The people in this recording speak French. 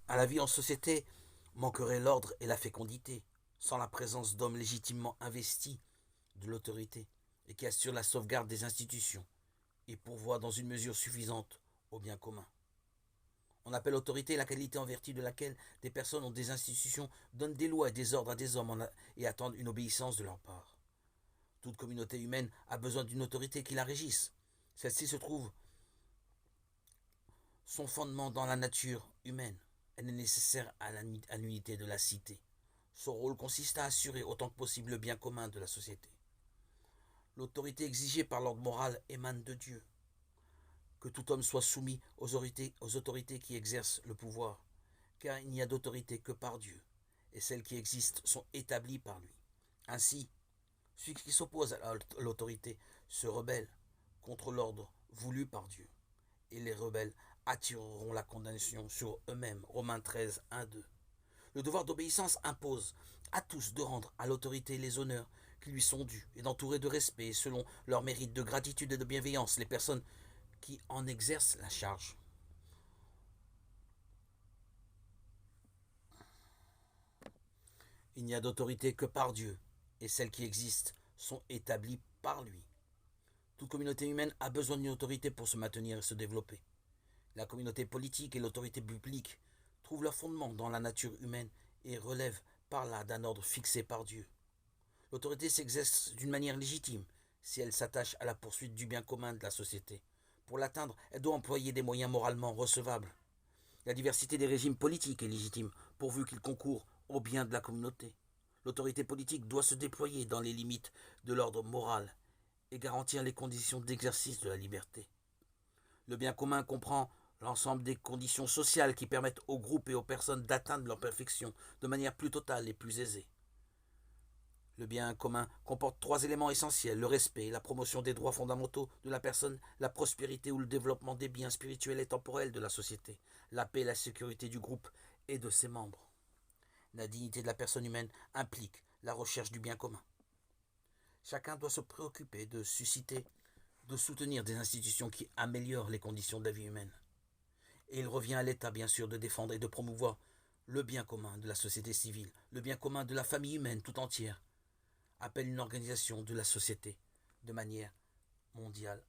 À la vie en société manquerait l'ordre et la fécondité, sans la présence d'hommes légitimement investis de l'autorité et qui assurent la sauvegarde des institutions et pourvoient dans une mesure suffisante au bien commun. On appelle autorité la qualité en vertu de laquelle des personnes ou des institutions donnent des lois et des ordres à des hommes et attendent une obéissance de leur part. Toute communauté humaine a besoin d'une autorité qui la régisse. Celle-ci se trouve son fondement dans la nature humaine. Elle est nécessaire à l'unité de la cité. Son rôle consiste à assurer autant que possible le bien commun de la société. L'autorité exigée par l'ordre moral émane de Dieu. Que tout homme soit soumis aux autorités qui exercent le pouvoir, car il n'y a d'autorité que par Dieu, et celles qui existent sont établies par lui. Ainsi, celui qui s'oppose à l'autorité se rebelle contre l'ordre voulu par Dieu, et les rebelles attireront la condamnation sur eux-mêmes. Romains 13, 1, 2. Le devoir d'obéissance impose à tous de rendre à l'autorité les honneurs qui lui sont dus et d'entourer de respect selon leur mérite, de gratitude et de bienveillance les personnes qui en exercent la charge. Il n'y a d'autorité que par Dieu, et celles qui existent sont établies par lui. Toute communauté humaine a besoin d'une autorité pour se maintenir et se développer. La communauté politique et l'autorité publique trouvent leur fondement dans la nature humaine et relèvent par là d'un ordre fixé par Dieu. L'autorité s'exerce d'une manière légitime si elle s'attache à la poursuite du bien commun de la société. Pour l'atteindre, elle doit employer des moyens moralement recevables. La diversité des régimes politiques est légitime, pourvu qu'ils concourent au bien de la communauté. L'autorité politique doit se déployer dans les limites de l'ordre moral et garantir les conditions d'exercice de la liberté. Le bien commun comprend l'ensemble des conditions sociales qui permettent aux groupes et aux personnes d'atteindre leur perfection de manière plus totale et plus aisée. Le bien commun comporte trois éléments essentiels: le respect, la promotion des droits fondamentaux de la personne, la prospérité ou le développement des biens spirituels et temporels de la société, la paix et la sécurité du groupe et de ses membres. La dignité de la personne humaine implique la recherche du bien commun. Chacun doit se préoccuper de soutenir des institutions qui améliorent les conditions de la vie humaine. Et il revient à l'État, bien sûr, de défendre et de promouvoir le bien commun de la société civile, le bien commun de la famille humaine tout entière, appelle une organisation de la société de manière mondiale